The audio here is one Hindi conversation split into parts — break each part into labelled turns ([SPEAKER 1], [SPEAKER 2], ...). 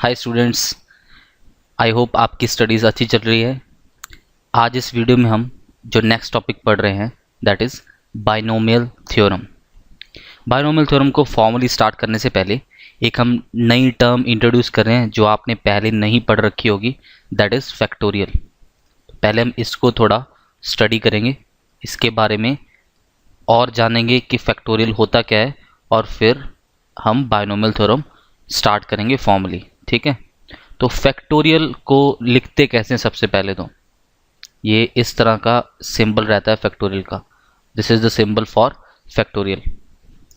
[SPEAKER 1] हाय स्टूडेंट्स, आई होप आपकी स्टडीज़ अच्छी चल रही है। आज इस वीडियो में हम जो नेक्स्ट टॉपिक पढ़ रहे हैं that is binomial theorem. Binomial theorem को फॉर्मली स्टार्ट करने से पहले एक हम नई टर्म इंट्रोड्यूस कर रहे हैं जो आपने पहले नहीं पढ़ रखी होगी, दैट इज़ फैक्टोरियल। पहले हम इसको थोड़ा स्टडी करेंगे, इसके बारे में और जानेंगे कि फैक्टोरियल होता क्या है, और फिर हम बाइनोमियल थ्योरम स्टार्ट करेंगे फॉर्मली। ठीक है, तो फैक्टोरियल को लिखते कैसे हैं? सबसे पहले तो ये इस तरह का सिंबल रहता है फैक्टोरियल का। This is the symbol for factorial,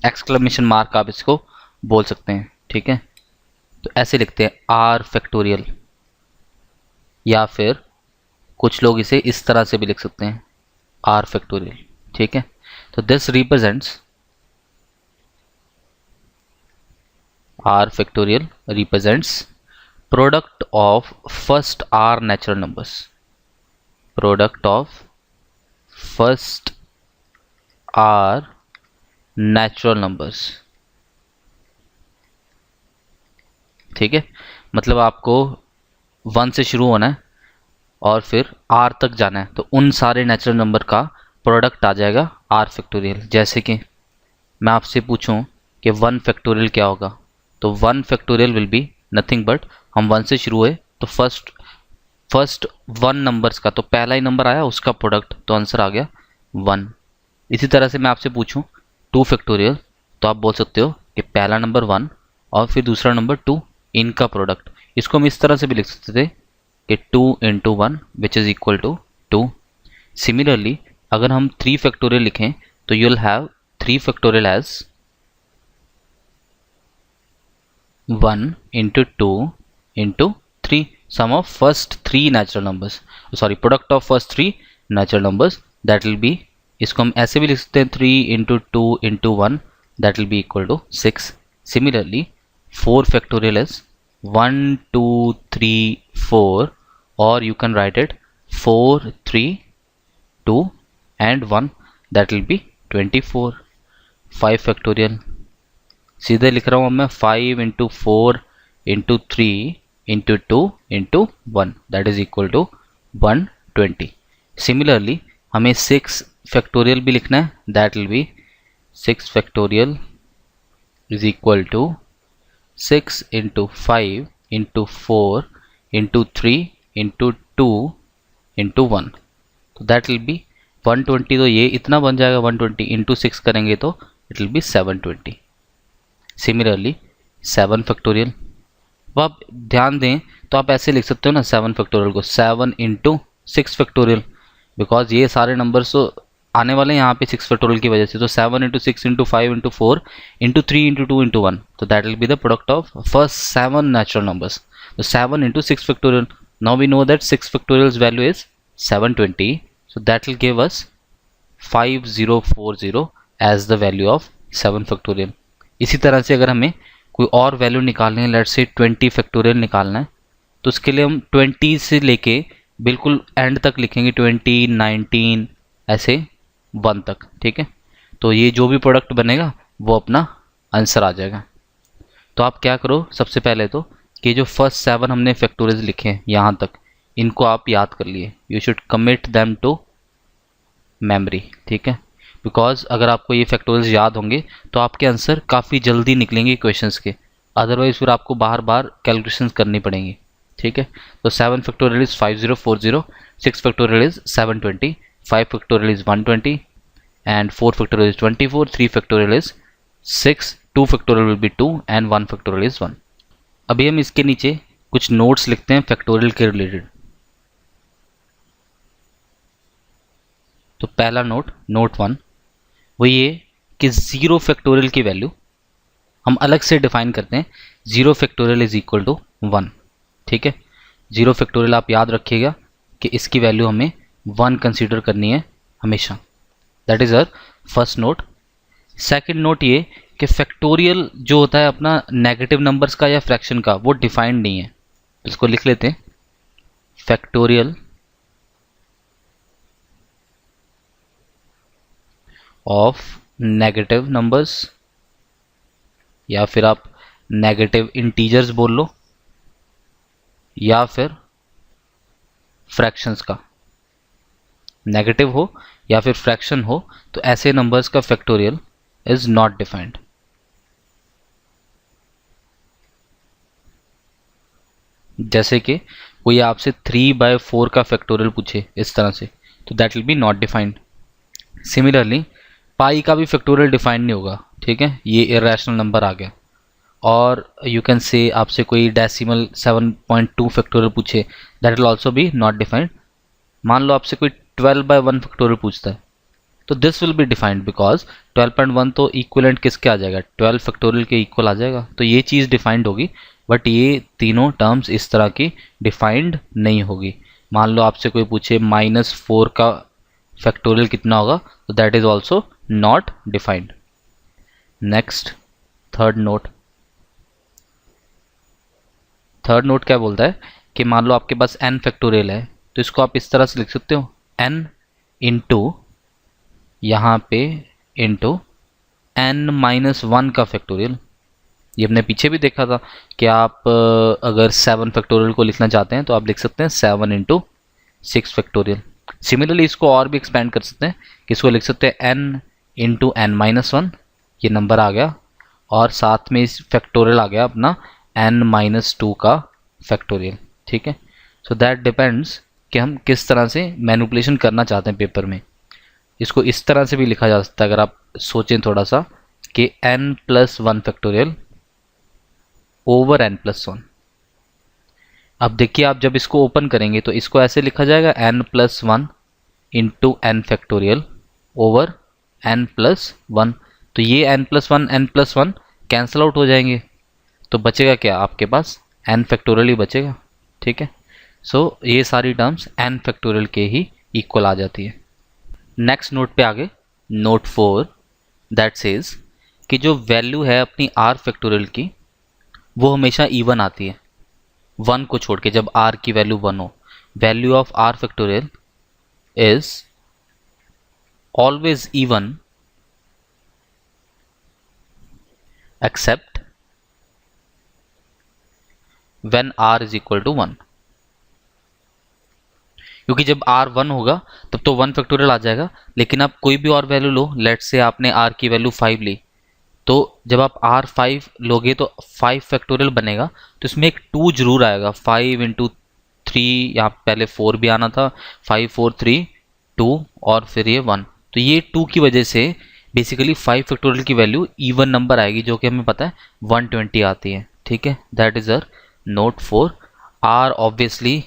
[SPEAKER 1] exclamation mark आप इसको बोल सकते हैं। ठीक है, तो ऐसे लिखते हैं आर फैक्टोरियल, या फिर कुछ लोग इसे इस तरह से भी लिख सकते हैं आर फैक्टोरियल। ठीक है, तो this represents r factorial represents product of first r natural numbers, product of first r natural numbers। ठीक है, मतलब आपको 1 से शुरू होना है और फिर r तक जाना है, तो उन सारे नेचुरल नंबर का प्रोडक्ट आ जाएगा r फैक्टोरियल। जैसे कि मैं आपसे पूछूं कि 1 फैक्टोरियल क्या होगा, तो 1 factorial will be nothing but, हम 1 से शुरू हुए तो फर्स्ट 1 नंबर्स का, तो पहला ही नंबर आया उसका प्रोडक्ट, तो आंसर आ गया 1। इसी तरह से मैं आपसे पूछूं 2 फैक्टोरियल, तो आप बोल सकते हो कि पहला नंबर 1 और फिर दूसरा नंबर 2, इनका प्रोडक्ट। इसको हम इस तरह से भी लिख सकते थे कि 2 into 1 which is equal to 2। Similarly अगर हम 3 फैक्टोरियल लिखें तो you will have 3 factorial as 1 into 2 into 3, sum of first 3 natural numbers, sorry product of first 3 natural numbers, that will be, इसको हम ऐसे भी लिख सकते हैं 3 into 2 into 1, that will be equal to 6। Similarly 4 factorial is 1 2 3 4, or you can write it 4 3 2 and 1, that will be 24। 5 factorial सीधे लिख रहा हूँ मैं 5 into 4 into 3 into 2 into 1, that is equal to 120। Similarly हमें 6 फैक्टोरियल भी लिखना है, that will be 6 factorial is equal to 6 into 5 into 4 into 3 into 2 into 1, तो दैट विल बी 120। तो ये इतना बन जाएगा, 120 इंटू 6 करेंगे तो it will B 720। Similarly 7 factorial, अब आप ध्यान दें तो आप ऐसे लिख सकते हो ना 7 फैक्टोरियल को 7 इंटू 6 फैक्टोरियल, बिकॉज ये सारे नंबर्स तो आने वाले हैं यहाँ पे 6 फैक्टोरियल की वजह से। तो 7 into 6 into 5 into 4 into 3 into 2 into 1, तो that will be the product of first 7 natural numbers. तो 7 into 6 factorial, now we know that 6 factorial's value is 720, so that will give us 5040 as the value of 7 factorial. इसी तरह से अगर हमें कोई और वैल्यू निकालनी है, लेट्स से 20 फैक्टोरियल निकालना है, तो उसके लिए हम 20 से लेके बिल्कुल एंड तक लिखेंगे 20 19 ऐसे 1 तक। ठीक है, तो ये जो भी प्रोडक्ट बनेगा वो अपना आंसर आ जाएगा। तो आप क्या करो, सबसे पहले तो कि जो फर्स्ट 7 हमने फैक्टोरियल लिखे हैं यहाँ तक, इनको आप याद कर लिए, you should commit them to memory. ठीक है, बिकॉज अगर आपको ये फैक्टोरियल्स याद होंगे तो आपके आंसर काफ़ी जल्दी निकलेंगे क्वेश्चंस के, अदरवाइज फिर आपको बार बार कैलकुलेशंस करनी पड़ेंगी। ठीक है, तो 7 factorial is 5040, 6 factorial is 720, 5 factorial is 120 and 4 factorial is 24, 3 factorial is 6, 2 factorial will B 2 and 1 factorial is 1। अभी हम इसके नीचे कुछ नोट्स लिखते हैं फैक्टोरियल के रिलेटेड। तो पहला नोट 1 वो ये कि 0 फैक्टोरियल की वैल्यू हम अलग से डिफाइन करते हैं, 0 फैक्टोरियल इज इक्वल टू 1। ठीक है, 0 फैक्टोरियल आप याद रखिएगा कि इसकी वैल्यू हमें 1 कंसीडर करनी है हमेशा, that is our first note. Second note ये कि फैक्टोरियल जो होता है अपना नेगेटिव नंबर्स का या फ्रैक्शन का, वो डिफाइंड नहीं है। इसको लिख लेते हैं, फैक्टोरियल ऑफ नेगेटिव नंबर्स, या फिर आप नेगेटिव इंटीजर्स बोल लो, या फिर फ्रैक्शंस का, नेगेटिव हो या फिर फ्रैक्शन हो, तो ऐसे नंबर्स का फैक्टोरियल इज नॉट डिफाइंड। जैसे कि कोई आपसे 3/4 का फैक्टोरियल पूछे इस तरह से, तो that will be not defined. Similarly pi का भी फैक्टोरियल डिफाइंड नहीं होगा, ठीक है, ये इरेशनल नंबर आ गया। और यू कैन से आपसे कोई डेसिमल 7.2 फैक्टोरियल पूछे, that will also be not defined. मान लो आपसे कोई 12/1 फैक्टोरियल पूछता है, तो this will be defined because 12.1 तो इक्वलेंट किसके आ जाएगा, 12 फैक्टोरियल के इक्वल आ जाएगा, तो ये चीज़ डिफाइंड होगी। बट ये तीनों टर्म्स इस तरह की डिफाइंड नहीं होगी। मान लो आपसे कोई पूछे -4 का फैक्टोरियल कितना होगा, तो that is also not defined. Next third note. Third note क्या बोलता है कि मान लो आपके पास n फैक्टोरियल है, तो इसको आप इस तरह से लिख सकते हो, n इंटू यहाँ पे इंटू n-1 का फैक्टोरियल। ये हमने पीछे भी देखा था कि आप अगर 7 फैक्टोरियल को लिखना चाहते हैं तो आप लिख सकते हैं 7 इंटू 6 फैक्टोरियल। सिमिलरली इसको और भी एक्सपेंड कर सकते हैं कि इसको लिख सकते हैं n इंटू n-1, ये नंबर आ गया, और साथ में इस फैक्टोरियल आ गया अपना n-2 का फैक्टोरियल। ठीक है, सो दैट डिपेंड्स कि हम किस तरह से मैनिपुलेशन करना चाहते हैं पेपर में। इसको इस तरह से भी लिखा जा सकता है अगर आप सोचें थोड़ा सा, कि n+1 फैक्टोरियल ओवर n+1। अब देखिए आप जब इसको ओपन करेंगे तो इसको ऐसे लिखा जाएगा n+1 into n factorial over n+1। तो ये n+1 n+1 कैंसल आउट हो जाएंगे, तो बचेगा क्या आपके पास, n फैक्टोरियल ही बचेगा। ठीक है, सो ये सारी टर्म्स n फैक्टोरियल के ही इक्वल आ जाती है। नेक्स्ट नोट पे आगे, नोट 4 दैट सेज कि जो वैल्यू है अपनी r फैक्टोरियल की वो हमेशा इवन आती है, 1 को छोड़ के। जब r की वैल्यू 1 हो, value of r factorial is always even except when r is equal to 1। क्योंकि जब r 1 होगा तब तो 1 फैक्टोरियल आ जाएगा, लेकिन आप कोई भी और वैल्यू लो, लेट्स से आपने r की वैल्यू 5 ली, तो जब आप r 5 लोगे तो 5 फैक्टोरियल बनेगा, तो इसमें एक 2 जरूर आएगा। 5 इंटू 3, यहाँ पहले 4 भी आना था, 5 4 3 2 और फिर ये 1, तो ये 2 की वजह से बेसिकली 5 फैक्टोरियल की वैल्यू इवन नंबर आएगी, जो कि हमें पता है 120 आती है। ठीक है, that is r not 4। r obviously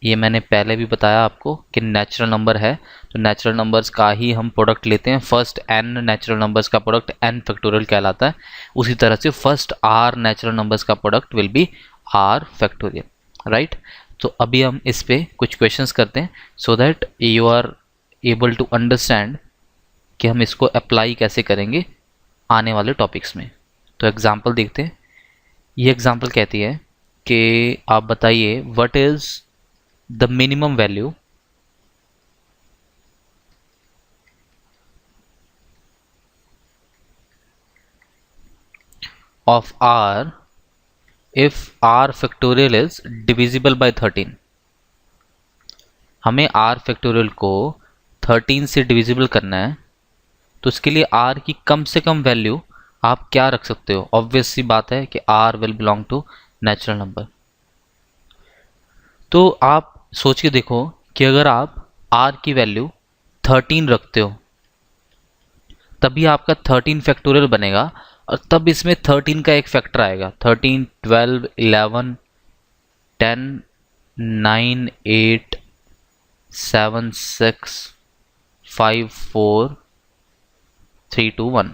[SPEAKER 1] ये मैंने पहले भी बताया आपको कि नेचुरल नंबर है, तो नेचुरल नंबर्स का ही हम प्रोडक्ट लेते हैं। फर्स्ट n नेचुरल नंबर्स का प्रोडक्ट n फैक्टोरियल कहलाता है, उसी तरह से फर्स्ट r नेचुरल नंबर्स का product will be r factorial, right. तो अभी हम इस पे कुछ क्वेश्चंस करते हैं so that you are able to understand कि हम इसको अप्लाई कैसे करेंगे आने वाले टॉपिक्स में। तो एग्जाम्पल देखते हैं। ये एग्जाम्पल कहती है कि आप बताइए what is the minimum value of r if r factorial is divisible by 13। हमें r फैक्टोरियल को 13 से डिविजिबल करना है, तो उसके लिए r की कम से कम वैल्यू आप क्या रख सकते हो। ऑब्वियस सी बात है कि r will belong to natural number. तो आप सोच के देखो कि अगर आप r की वैल्यू 13 रखते हो तभी आपका 13 फैक्टोरियल बनेगा, और तब इसमें 13 का एक फैक्टर आएगा। 13 12 11 10 9 8 7 6 5 4 3 2 1।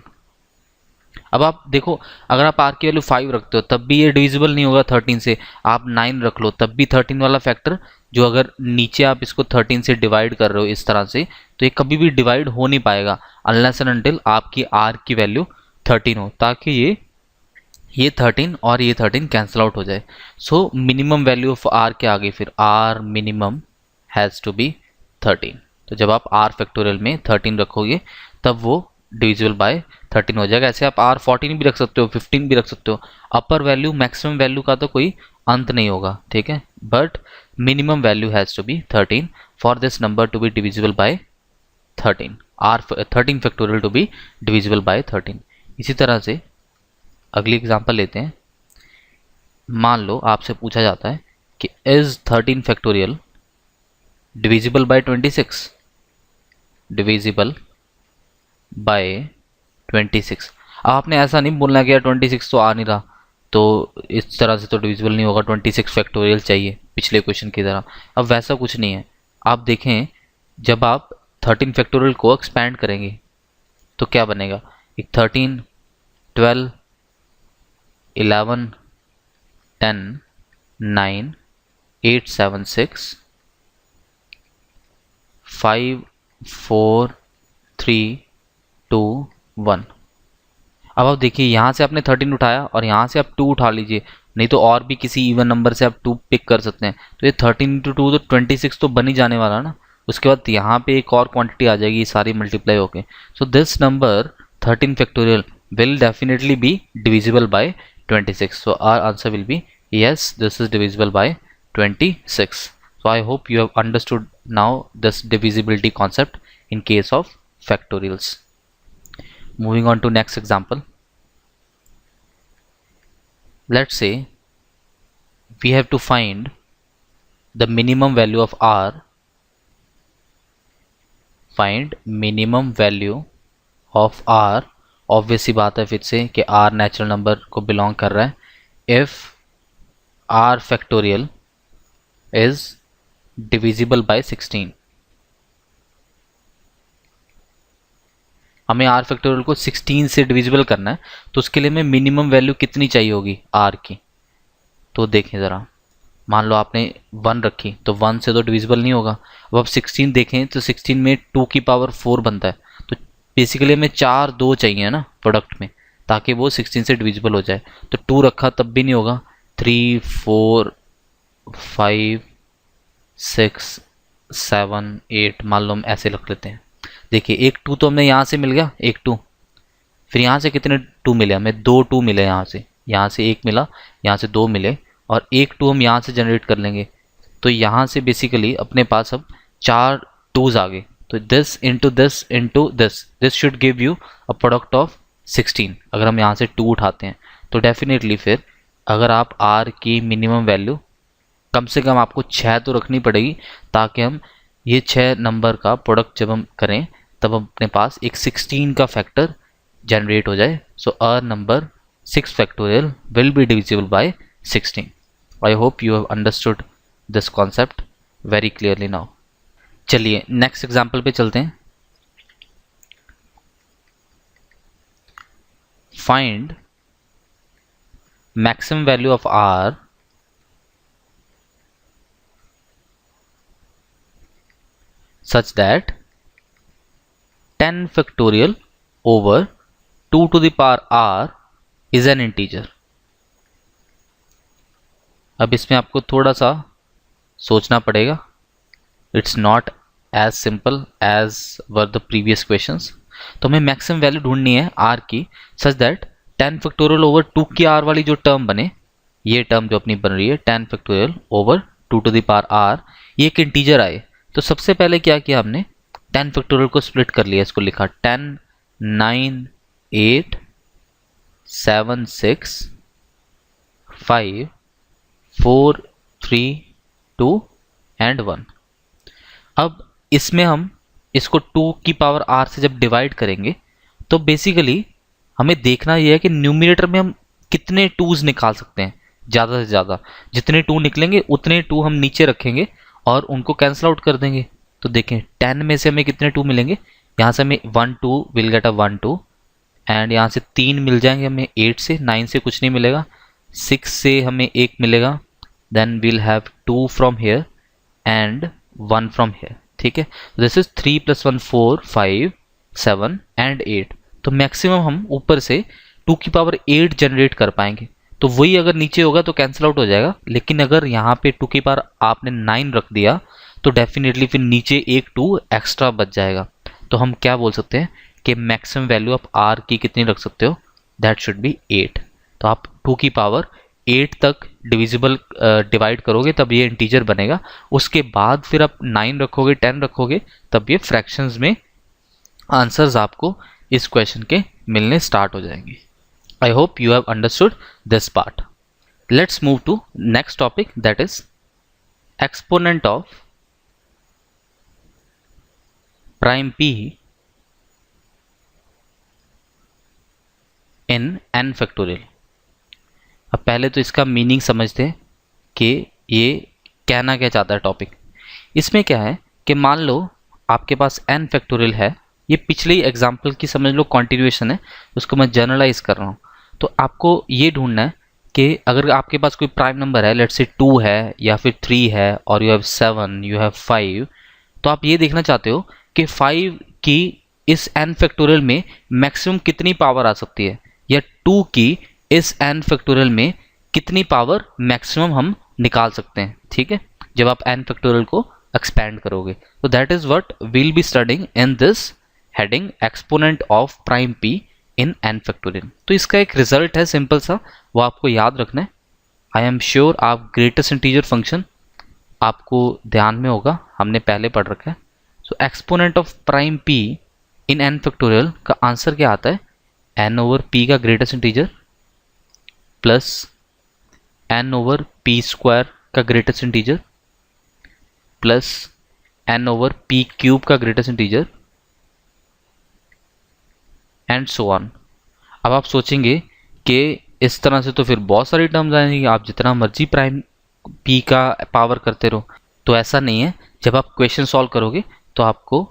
[SPEAKER 1] अब आप देखो, अगर आप r की वैल्यू 5 रखते हो तब भी ये डिविजिबल नहीं होगा 13 से। आप 9 रख लो तब भी 13 वाला फैक्टर, जो अगर नीचे आप इसको 13 से डिवाइड कर रहे हो इस तरह से, तो ये कभी भी डिवाइड हो नहीं पाएगा अनलेस एंड अनटिल आपकी r की वैल्यू 13 हो, ताकि ये 13 और ये 13 कैंसिल आउट हो जाए। So minimum value of r के आगे फिर r minimum has to be 13। तो जब आप r फैक्टोरियल में 13 रखोगे तब वो डिविजिबल बाय 13 हो जाएगा। ऐसे आप R 14 भी रख सकते हो, 15 भी रख सकते हो। अपर वैल्यू मैक्सिमम वैल्यू का तो कोई अंत नहीं होगा, ठीक है, but minimum value has to be 13 for this number to be divisible by 13, R 13 factorial to be divisible by 13। इसी तरह से अगली एग्जांपल लेते हैं। मान लो आपसे पूछा जाता है कि is 13 factorial divisible by 26, divisible by 26। अब आपने ऐसा नहीं बोलना कि यार 26 तो आ नहीं रहा, तो इस तरह से तो डिविजिबल नहीं होगा, 26 फैक्टोरियल चाहिए पिछले क्वेश्चन की तरह। अब वैसा कुछ नहीं है। आप देखें, जब आप 13 फैक्टोरियल को एक्सपैंड करेंगे तो क्या बनेगा, एक 13, 12, 11, 10, 9, 8, 7, 6, 5, 4, 3, 2, 1। अब आप देखिए, यहाँ से आपने 13 उठाया और यहाँ से आप 2 उठा लीजिए, नहीं तो और भी किसी इवन नंबर से आप 2 पिक कर सकते हैं। तो ये 13 × 2 तो 26 तो बन ही जाने वाला ना। उसके बाद यहाँ पे एक और क्वांटिटी आ जाएगी, सारी मल्टीप्लाई होके। So this number 13 factorial will definitely be divisible by 26. So our answer will be yes, this is divisible by 26. So I hope you have understood now this divisibility concept in case of factorials. Moving on to next example. Let's say we have to find the minimum value of r. Find minimum value of r. Obvious ही बात है फिर से कि r नेचुरल नंबर को बिलोंग कर रहा है। If r factorial is divisible by 16, हमें r फैक्टोरियल को 16 से डिविजिबल करना है, तो उसके लिए हमें मिनिमम वैल्यू कितनी चाहिए होगी r की। तो देखें ज़रा, मान लो आपने 1 रखी तो 1 से तो डिविजिबल नहीं होगा। अब आप 16 देखें तो 16 में 2 की पावर 4 बनता है, तो बेसिकली हमें 4 2 चाहिए ना प्रोडक्ट में, ताकि वो 16 से डिविजिबल हो जाए। तो 2 रखा तब भी नहीं होगा। 3, 4, 5, 6, 7, 8 मान लो हम ऐसे रख लेते हैं। देखिए एक 2 तो हमें यहाँ से मिल गया, एक 2, फिर यहाँ से कितने 2 मिले हमें, 2 2 मिले यहाँ से 1 मिला, यहाँ से 2 मिले, और एक 2 हम यहाँ से जनरेट कर लेंगे। तो यहाँ से बेसिकली अपने पास अब 4 2s आ गए। तो this into this should give you a product of 16। अगर हम यहाँ से 2 उठाते हैं तो डेफिनेटली फिर अगर आप r की मिनिमम वैल्यू कम से कम आपको 6 तो रखनी पड़ेगी, ताकि हम ये 6 नंबर का प्रोडक्ट जब हम करें तब अपने पास एक 16 का फैक्टर जनरेट हो जाए। So r number 6 factorial will be divisible by 16. I hope you have understood this concept very clearly now. चलिए नेक्स्ट एग्जाम्पल पे चलते हैं। Find maximum value of r such that 10 factorial over 2 to the power r is an integer. अब इसमें आपको थोड़ा सा सोचना पड़ेगा। It's not as simple as were the previous questions. तो हमें मैक्सिमम वैल्यू ढूंढनी है r की सच दैट 10 फैक्टोरियल ओवर 2 की r वाली जो टर्म बने, ये टर्म जो अपनी बन रही है 10 factorial over 2 to the power r, ये एक इंटीजर आए। तो सबसे पहले क्या किया हमने, 10 फैक्टोरियल को स्प्लिट कर लिया, इसको लिखा 10, 9, 8, 7, 6, 5, 4, 3, 2 एंड 1। अब इसमें हम इसको 2 की पावर r से जब डिवाइड करेंगे तो बेसिकली हमें देखना यह है कि न्यूमरेटर में हम कितने 2s निकाल सकते हैं, ज़्यादा से ज़्यादा। जितने 2 निकलेंगे उतने 2 हम नीचे रखेंगे और उनको कैंसिल आउट कर देंगे। तो देखें 10 में से हमें कितने 2 मिलेंगे, यहाँ से हमें 1 2 विल गेट अ 1 2, एंड यहाँ से 3 मिल जाएंगे हमें 8 से, 9 से कुछ नहीं मिलेगा, 6 से हमें 1 मिलेगा, then we'll have 2 from here and 1 from here. ठीक है, दिस इज 3 + 1 4 5 7 एंड 8। तो मैक्सिमम हम ऊपर से 2 की पावर 8 जनरेट कर पाएंगे। तो वही अगर नीचे होगा तो कैंसिल आउट हो जाएगा, लेकिन अगर यहाँ पे 2 की पावर आपने 9 रख दिया तो डेफिनेटली फिर नीचे एक 2 एक्स्ट्रा बच जाएगा। तो हम क्या बोल सकते हैं कि मैक्सिमम वैल्यू ऑफ आर की कितनी रख सकते हो, दैट शुड बी 8। तो आप 2 की पावर 8 तक डिविजिबल डिवाइड करोगे तब ये इंटीजर बनेगा। उसके बाद फिर आप 9 रखोगे, 10 रखोगे, तब ये फ्रैक्शंस में आंसर्स आपको इस क्वेश्चन के मिलने स्टार्ट हो जाएंगे। I hope you have understood this part. Let's move to next topic, that is exponent of prime p in n factorial. अब पहले तो इसका मीनिंग समझते हैं कि ये कहना क्या चाहता है टॉपिक। इसमें क्या है कि मान लो आपके पास n फैक्टोरियल है, ये पिछले ही एग्जाम्पल की समझ लो कंटिन्यूएशन है, उसको मैं जनरलाइज कर रहा हूँ। तो आपको ये ढूंढना है कि अगर आपके पास कोई प्राइम नंबर है, लेट्स से 2 है या फिर 3 है, और यू हैव 7, यू हैव 5, तो आप ये देखना चाहते हो कि 5 की इस n फैक्टोरियल में मैक्सिमम कितनी पावर आ सकती है, या 2 की इस n फैक्टोरियल में कितनी पावर मैक्सिमम हम निकाल सकते हैं। ठीक है, जब आप n फैक्टोरियल को एक्सपैंड करोगे, तो that is what we'll be studying in this heading, exponent of prime p in n factorial. तो इसका एक रिजल्ट है सिंपल सा, वो आपको याद रखना है। आई एम श्योर आप ग्रेटेस्ट इंटीजर फंक्शन आपको ध्यान में होगा, हमने पहले पढ़ रखा है। So exponent of prime p in n factorial का आंसर क्या आता है, n ओवर p का greatest integer plus n over p square का greatest integer plus n over p cube का greatest integer and so on. अब आप सोचेंगे कि इस तरह से तो फिर बहुत सारी टर्म्स आएंगी, आप जितना मर्जी प्राइम p का पावर करते रहो। तो ऐसा नहीं है, जब आप क्वेश्चन सॉल्व करोगे तो आपको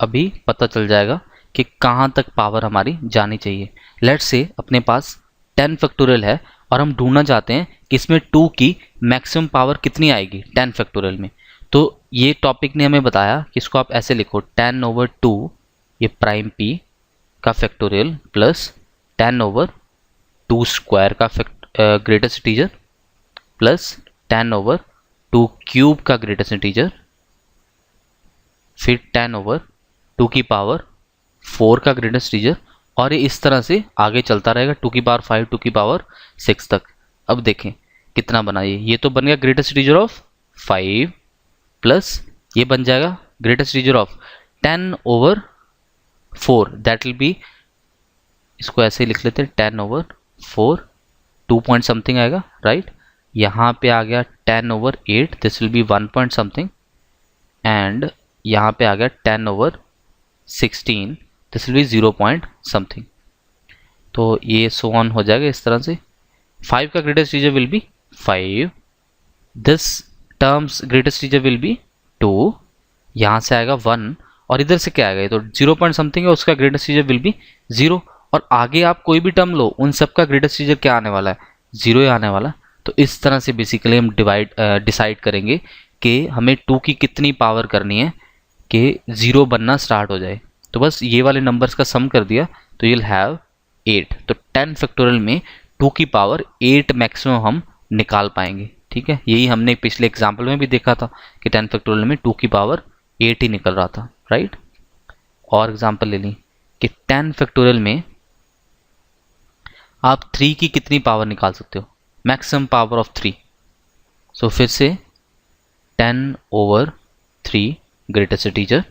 [SPEAKER 1] अभी पता चल जाएगा कि कहाँ तक पावर हमारी जानी चाहिए। लेट्स से अपने पास 10 फैक्टोरियल है और हम ढूंढना चाहते हैं कि इसमें 2 की मैक्सिमम पावर कितनी आएगी 10 फैक्टोरियल में। तो ये टॉपिक ने हमें बताया कि इसको आप ऐसे लिखो, 10 ओवर 2 ये प्राइम p का फैक्टोरियल प्लस 10 ओवर 2 स्क्वायर का greatest integer plus 10 over 2 cube का ग्रेटेस्ट इंटीजर, फिर 10 ओवर 2 की पावर 4 का ग्रेटेस्ट इंटीजर, और ये इस तरह से आगे चलता रहेगा 2 की पावर 5, 2 की पावर 6 तक। अब देखें कितना बना ये तो बन गया ग्रेटेस्ट इंटीजर ऑफ 5 प्लस ये बन जाएगा greatest integer of 10 over 4, that will B, इसको ऐसे ही लिख लेते हैं 10 ओवर 4, 2 पॉइंट समथिंग आएगा, राइट। यहाँ पे आ गया 10 over 8, this will be 1 point something, and यहाँ पे आ गया 10 over 16, this will be 0 point something. तो ये सो ऑन हो जाएगा इस तरह से। 5 का greatest integer will be 5, this terms greatest integer will be 2, यहाँ से आएगा 1, और इधर से क्या आएगा, ये तो 0 पॉइंट समथिंग है, उसका ग्रेटेस्ट इंटीजर विल बी 0, और आगे आप कोई भी टर्म लो उन सब का ग्रेटेस्ट इंटीजर क्या आने वाला है, 0 ही आने वाला। तो इस तरह से बेसिकली हम डिसाइड करेंगे कि हमें 2 की कितनी पावर करनी है कि 0 बनना स्टार्ट हो जाए। तो बस ये वाले नंबर्स का सम कर दिया तो you'll have 8। तो 10 फैक्टोरियल में 2 की पावर 8 मैक्सिमम हम निकाल पाएंगे। ठीक है, यही हमने पिछले एग्जाम्पल में भी देखा था कि 10 फैक्टोरियल में 2 की पावर 8 ही निकल रहा था, राइट। और एग्जाम्पल ले ली कि 10 फैक्टोरियल में आप 3 की कितनी पावर निकाल सकते हो, मैक्सिमम पावर ऑफ 3। सो फिर से 10 over 3 greatest integer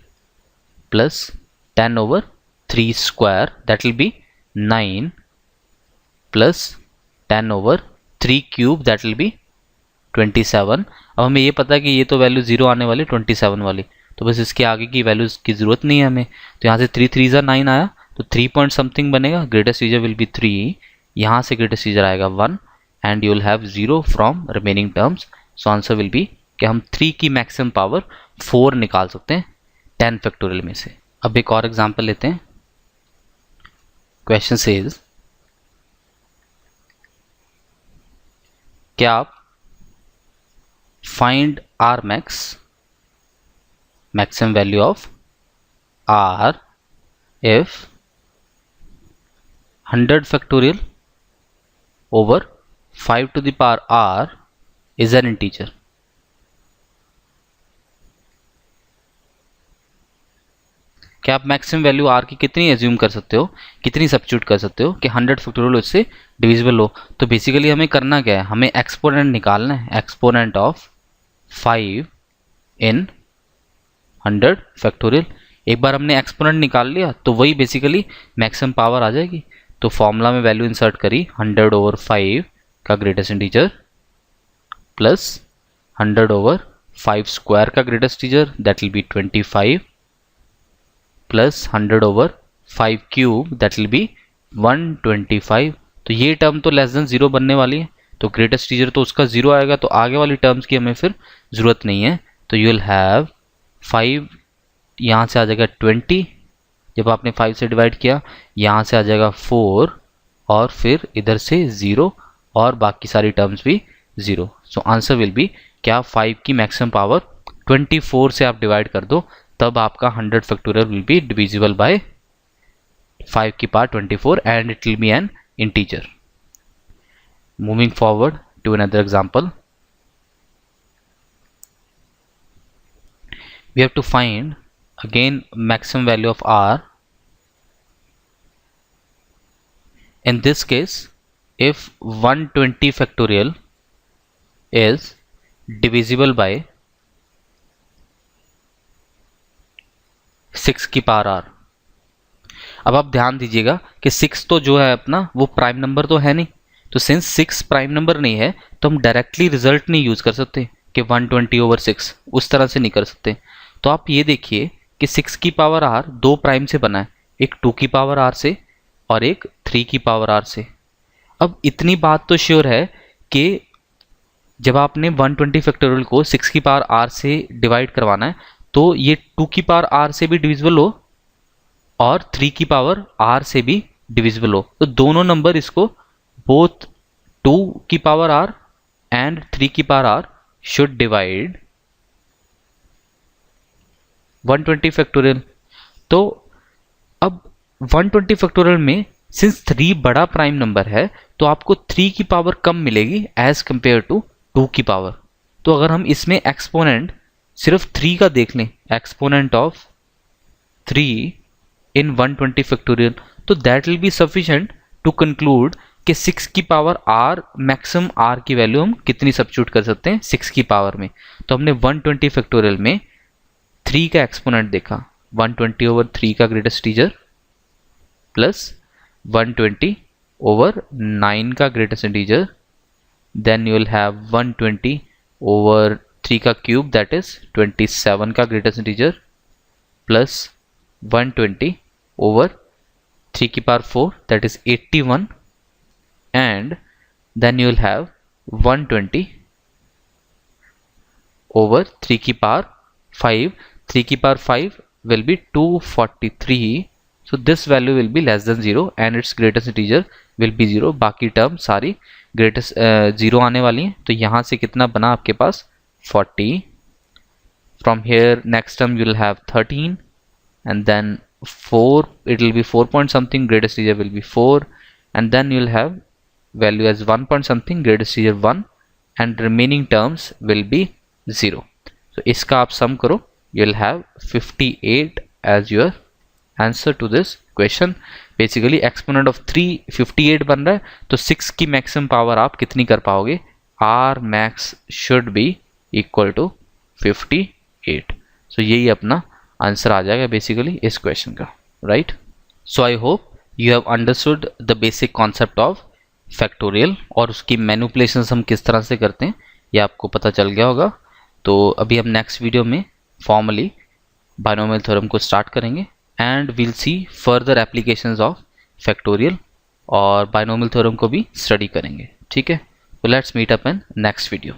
[SPEAKER 1] plus 10 over 3 square, that will B 9, plus 10 over 3 cube, that will B 27। अब हमें ये पता है कि ये तो वैल्यू 0 आने वाली 27 वाली, तो बस इसके आगे की वैल्यूज की जरूरत नहीं है हमें। तो यहाँ से 3 3 9 आया, तो 3 पॉइंट समथिंग बनेगा, ग्रेटेस्ट इंटीजर विल बी 3, यहाँ से ग्रेटेस्ट इंटीजर आएगा 1, and you will have 0 from remaining terms. So answer will be कि हम 3 की मैक्सिमम पावर 4 निकाल सकते हैं 10 फैक्टोरियल में से। अब एक और एग्जांपल लेते हैं। क्वेश्चन सेज, क्या आप find r max, maximum value of r if 100 factorial over 5 to the power r is an integer। कि आप मैक्सिमम वैल्यू आर की कितनी एज्यूम कर सकते हो, कितनी सब्स्टिट्यूट कर सकते हो कि 100 फैक्टोरियल उससे डिविजिबल हो। तो बेसिकली हमें करना क्या है, हमें एक्सपोनेंट निकालना है, एक्सपोनेंट ऑफ 5 इन 100 फैक्टोरियल। एक बार हमने एक्सपोनेंट निकाल लिया तो वही बेसिकली मैक्सिमम पावर आ जाएगी। तो फॉर्मूला में वैल्यू इंसर्ट करी 100/5 का ग्रेटेस्ट इंटीजर प्लस 100/5 स्क्वायर का greatest integer that will B 25 plus 100/5 cube that will B 125। तो ये टर्म तो लेस देन 0 बनने वाली है, तो ग्रेटेस्ट इंटीजर तो उसका 0 आएगा, तो आगे वाली टर्म्स की हमें फिर ज़रूरत नहीं है। तो यू विल हैव 5, यहाँ से आ जाएगा 20, जब आपने 5 से डिवाइड किया, यहाँ से आ जाएगा 4 और फिर इधर से 0 और बाकी सारी टर्म्स भी 0। सो आंसर विल बी क्या, 5 की मैक्सिमम पावर 24 से आप डिवाइड कर दो तब आपका 100 factorial will be divisible by 5 की power 24 and it will be an integer. Moving forward to another example, we have to find again maximum value of r. In this case, if 120 factorial is divisible by 6 की पावर r। अब आप ध्यान दीजिएगा कि 6 तो जो है अपना वो प्राइम नंबर तो है नहीं, तो सिंस 6 प्राइम नंबर नहीं है तो हम डायरेक्टली रिजल्ट नहीं यूज कर सकते कि 120/6, उस तरह से नहीं कर सकते। तो आप ये देखिए कि 6 की पावर r 2 प्राइम से बना है, एक 2 की पावर r से और एक 3 की पावर r से। अब इतनी बात तो श्योर है कि जब आपने 120 फैक्टोरियल को 6 की पावर r से डिवाइड करवाना है तो ये 2 की पावर r से भी डिविजिबल हो और 3 की पावर r से भी डिविजिबल हो। तो दोनों नंबर इसको बोथ 2 की पावर r एंड 3 की power r should divide 120 factorial. तो अब 120 फैक्टोरियल में सिंस 3 बड़ा प्राइम नंबर है तो आपको 3 की पावर कम मिलेगी एज कंपेयर टू 2 की पावर। तो अगर हम इसमें एक्सपोनेंट सिर्फ 3 का देख लें, एक्सपोनेंट ऑफ 3 इन 120 फैक्टोरियल, तो that will be sufficient to conclude कि 6 की पावर r मैक्सिमम r की वैल्यू हम कितनी सब्स्टिट्यूट कर सकते हैं 6 की पावर में। तो हमने 120 फैक्टोरियल में 3 का एक्सपोनेंट देखा, 120/3 का ग्रेटेस्ट इंटीजर प्लस 120/9 का greatest integer, then you will have 120/3 का क्यूब दैट इज 27 का ग्रेटेस्ट इंटीजर प्लस 120/3 की power 4 that is 81 and then you will have 120/3 की पावर 5, 3 की power 5 will be 243, so this value will be less than 0 and its greatest integer will be 0। बाकी टर्म सारी ग्रेटेस्ट 0 आने वाली हैं। तो यहाँ से कितना बना आपके पास 40, from here next term you will have 13 and then 4, it will be 4 point something, greatest integer will be 4 and then you will have value as 1 point something, greatest integer 1 and remaining terms will be 0। so इसका आप sum करो, you will have 58 as your answer to this question। basically exponent of 3 58 बन रहा है, तो 6 की maximum power आप कितनी कर पाओगे, r max should be equal to 58। so यही अपना आंसर आ जाएगा बेसिकली इस क्वेश्चन का, right. So I hope you have understood the basic concept of factorial और उसकी मैनिपुलेशंस हम किस तरह से करते हैं ये आपको पता चल गया होगा। तो अभी हम नेक्स्ट वीडियो में फॉर्मली बाइनोमियल थ्योरम को स्टार्ट करेंगे and will see further applications of factorial और बाइनोमियल थ्योरम को भी स्टडी करेंगे, ठीक है। तो let's meet up in next video.